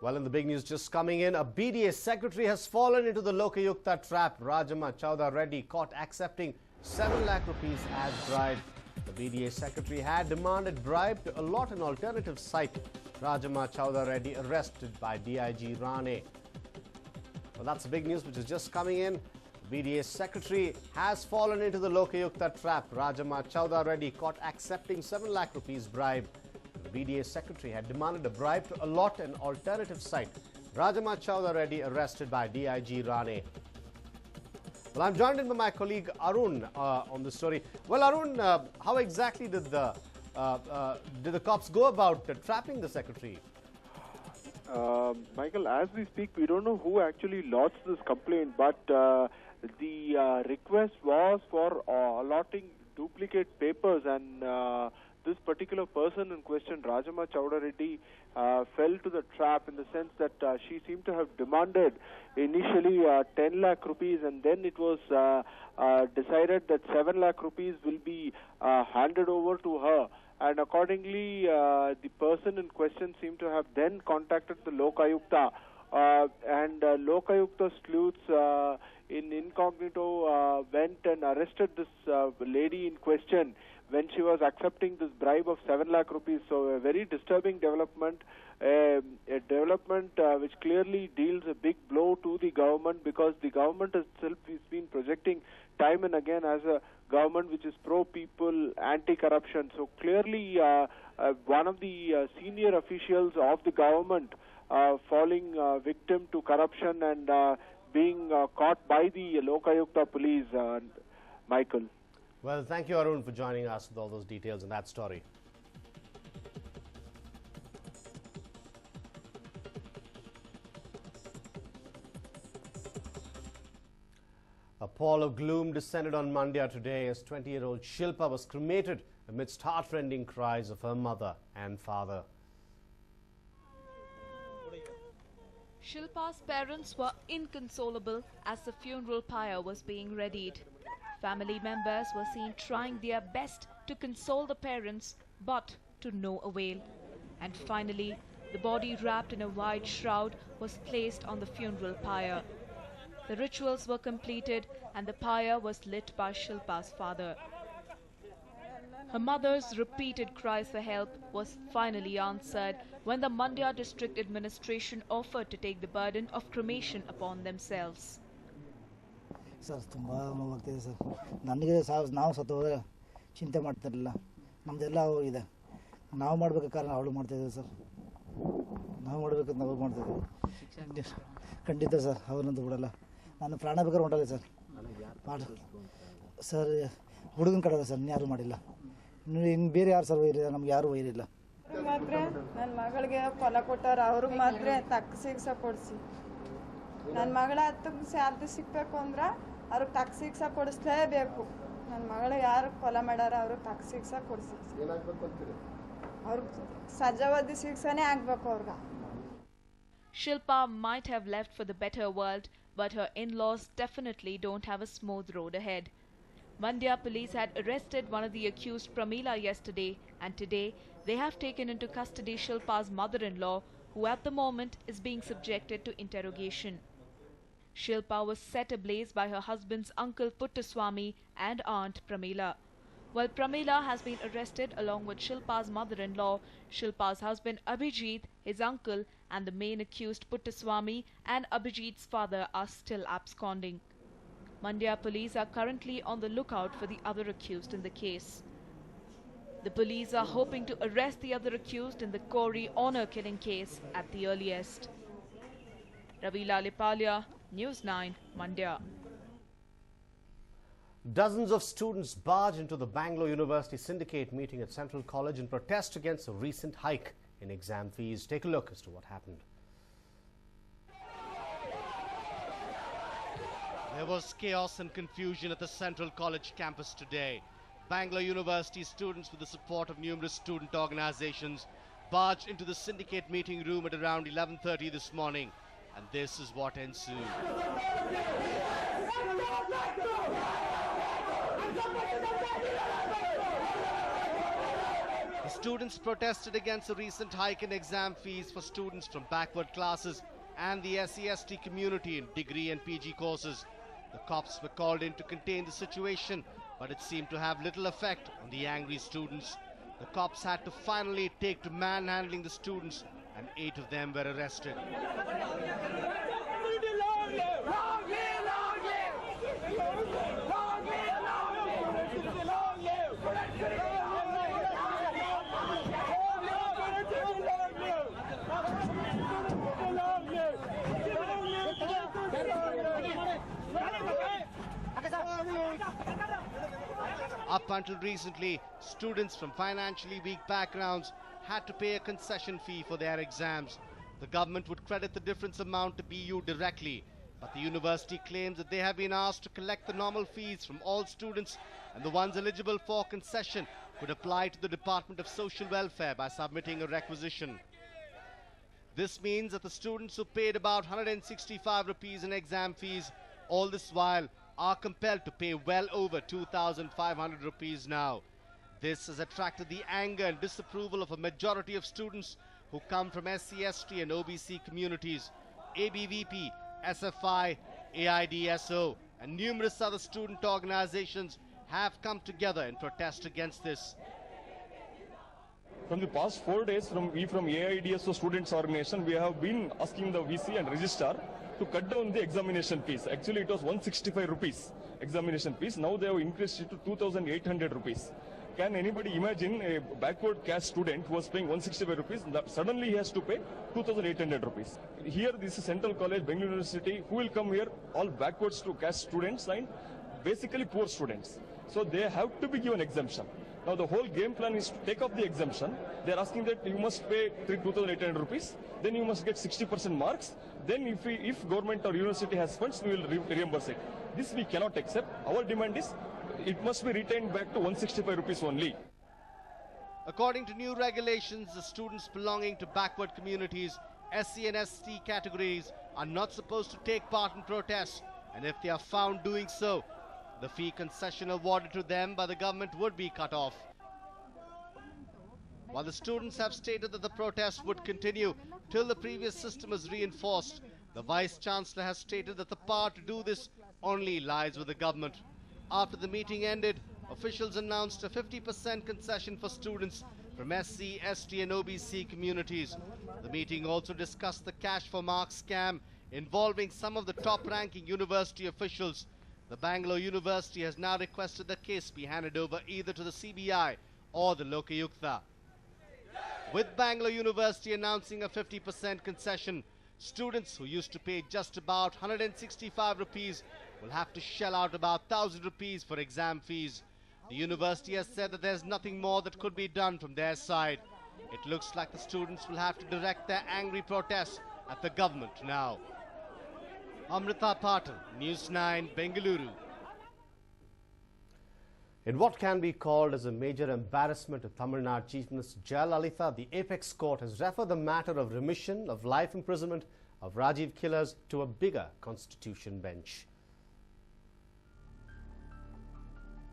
Well, in the big news just coming in, a BDA secretary has fallen into the Lokayukta trap. Rajama Chowdha Reddy caught accepting 7 lakh rupees as bribe. The BDA secretary had demanded bribe to allot an alternative site. Rajama Chowdha Reddy arrested by DIG Rane. Well, that's the big news which is just coming in. BDA secretary has fallen into the Lokayukta trap. Rajama Chowdha Reddy caught accepting 7 lakh rupees bribe. The BDA secretary had demanded a bribe to allot an alternative site. Rajama Chowdha Reddy arrested by DIG Rane. Well, I'm joined in by my colleague Arun on the story. Well, Arun, how exactly did the cops go about trapping the secretary? Michael, as we speak, we don't know who actually lodged this complaint, but the request was for allotting duplicate papers, and this particular person in question, Rajama Chowdha Reddy, fell to the trap in the sense that she seemed to have demanded initially 10 lakh rupees, and then it was decided that 7 lakh rupees will be handed over to her. And accordingly, the person in question seemed to have then contacted the Lokayukta, and Lokayukta sleuths in incognito went and arrested this lady in question when she was accepting this bribe of 7 lakh rupees. So a very disturbing development, a development which clearly deals a big blow to the government, because the government itself has been projecting time and again as a government which is pro-people, anti-corruption. So clearly one of the senior officials of the government falling victim to corruption and being caught by the Lokayukta police, Michael. Well, thank you, Arun, for joining us with all those details in that story. A pall of gloom descended on Mandya today as 20-year-old Shilpa was cremated amidst heartrending cries of her mother and father. Shilpa's parents were inconsolable as the funeral pyre was being readied. Family members were seen trying their best to console the parents, but to no avail. And finally, the body wrapped in a white shroud was placed on the funeral pyre. The rituals were completed and the pyre was lit by Shilpa's father. Her mother's repeated cries for help was finally answered when the Mandya district administration offered to take the burden of cremation upon themselves. Sir ತುಂಬ ನೋವಾಗ್ತಿದೆ sir. ನನಗೆ ನಾವು ಸತ್ತು ಹೋದರೆ ಚಿಂತೆ ಮಾಡ್ತಿರಲಿಲ್ಲ, ನಮ್ಮದೆಲ್ಲ ಹೋಗಿದೆ. ನಾವು ಮಾಡಬೇಕು ಕಾರಣ ಅವಳು ಮಾಡ್ತಾಯಿದ್ದೀವಿ ಸರ್, ನಾವು ಮಾಡಬೇಕಂತ ನಾವು ಮಾಡ್ತಾಯಿದ್ದೀವಿ. ಖಂಡಿತ ಸರ್, ಅವ್ರನ್ನಂತೂ ಬಿಡಲ್ಲ. ನಾನು ಪ್ರಾಣ ಬೇಕಾದ್ರೆ ಹೊಂಟಲ್ಲ ಸರ್. ಸರ್ ಹುಡುಗನ ಕಡೆ ಸರ್, ಇನ್ಯಾರು ಮಾಡಿಲ್ಲ. ಇನ್ನು ಬೇರೆ ಯಾರು ಸರ್ ವೈರಿಲ್ಲ, ನಮ್ಗೆ ಯಾರು ವೈರಿಲ್ಲ. ಮಾತ್ರ ನನ್ನ ಮಗಳಿಗೆ ಫಲ ಕೊಟ್ಟವ್ರು, ಅವ್ರಿಗೆ ಮಾತ್ರ ತಕ್ಕ ಶಿಕ್ಷೆ ಕೊಡಿಸಿ. ನನ್ನ ಮಗಳ ಹತ್ತಿಗೆ ಶಾಂತಿ ಸಿಗಬೇಕು ಅಂದ್ರೆ ಅವ್ರಿಗೆ ತಕ್ಕ ಶಿಕ್ಷೆ ಕೊಡಿಸ್ಲೇಬೇಕು. ನನ್ನ ಮಗಳು ಯಾರು ಕೊಲ ಮಾಡ್ಯಾರ ಅವ್ರಿಗೆ ತಕ್ಕ ಶಿಕ್ಷೆ ಕೊಡಿಸಿ, ಅವ್ರಿಗೆ ಸಜಾವಾದಿ ಶಿಕ್ಷೆನೇ ಆಗ್ಬೇಕು ಅವ್ರಿಗೆ. Shilpa might have left for the better world, but her in-laws definitely don't have a smooth road ahead. Mandya police had arrested one of the accused, Pramila, yesterday, and today they have taken into custody Shilpa's mother-in-law, who at the moment is being subjected to interrogation. Shilpa was set ablaze by her husband's uncle Puttaswamy and aunt Pramila. While Pramila has been arrested along with Shilpa's mother-in-law, Shilpa's husband Abhijit, his uncle, and the main accused Puttaswamy and Abhijit's father are still absconding. Mandya police are currently on the lookout for the other accused in the case. The police are hoping to arrest the other accused in the Kori honor killing case at the earliest. Ravi Lalipalia, News9, Mandya. Dozens of students barged into the Bangalore University syndicate meeting at Central College in protest against a recent hike in exam fees. Take a look as to what happened. There was chaos and confusion at the Central College campus today. Bangalore University students, with the support of numerous student organizations, barged into the syndicate meeting room at around 11:30 this morning. And this is what ensued. The Students protested against the recent hike in exam fees for students from backward classes and the SC/ST community in degree and PG courses. The cops were called in to contain the situation, but it seemed to have little effect on the angry students. The cops had to finally take to manhandling the students, and 8 of them were arrested. Up until recently, students from financially weak backgrounds had to pay a concession fee for their exams. The government would credit the difference amount to BU directly, but the university claims that they have been asked to collect the normal fees from all students, and the ones eligible for concession could apply to the Department of Social Welfare by submitting a requisition. This means that the students who paid about 165 rupees in exam fees all this while are compelled to pay well over 2,500 rupees now. This has attracted the anger and disapproval of a majority of students who come from SC/ST and OBC communities. ABVP, SFI, AIDSO and numerous other student organizations have come together in protest against this. From the past 4 days, we from AIDSO Students Organization, we have been asking the VC and registrar to cut down the examination fees. Actually, it was 165 rupees examination fees. Now they have increased it to 2,800 rupees. Can anybody imagine a backward caste student who was paying 165 rupees, suddenly he has to pay 2,800 rupees? Here, this is Central College, Bengaluru University. Who will come here? All backwards to caste students and basically poor students. So they have to be given exemption. Now the whole game plan is to take off the exemption. They are asking that you must pay 2,800 rupees, then you must get 60% marks. Then if government or university has funds, we will reimburse it. This we cannot accept. Our demand is it must be retained back to 165 rupees only. According to new regulations, the students belonging to backward communities, SC and ST categories, are not supposed to take part in protests, and if they are found doing so, the fee concession awarded to them by the government would be cut off. While the students have stated that the protest would continue till the previous system is reinforced, the Vice-Chancellor has stated that the power to do this only lies with the government. After the meeting ended, officials announced a 50% concession for students from SC, ST and OBC communities. The meeting also discussed the cash for marks scam involving some of the top-ranking university officials. The Bangalore University has now requested the case be handed over either to the CBI or the Lokayukta. With Bangalore University announcing a 50% concession, students who used to pay just about 165 rupees will have to shell out about 1,000 rupees for exam fees. The university has said that there's nothing more that could be done from their side. It looks like the students will have to direct their angry protests at the government now. Amrita Patel, News9, Bengaluru. In what can be called as a major embarrassment to Tamil Nadu Chief Minister Jayalalitha, the Apex Court has referred the matter of remission of life imprisonment of Rajiv killers to a bigger constitution bench.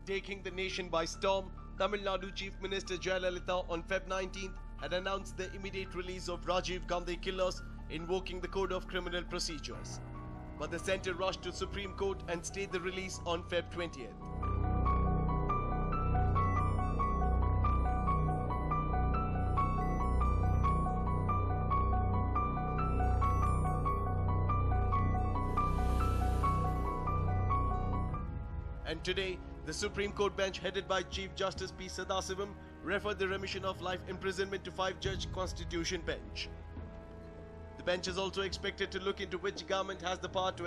Taking the nation by storm, Tamil Nadu Chief Minister Jayalalitha on Feb 19th had announced the immediate release of Rajiv Gandhi killers, invoking the Code of Criminal Procedures. But the centre rushed to Supreme Court and stayed the release on Feb 20th. And today, the Supreme Court bench headed by Chief Justice P. Sadasivam referred the remission of life imprisonment to 5-judge Constitution bench. The bench is also expected to look into which government has the power to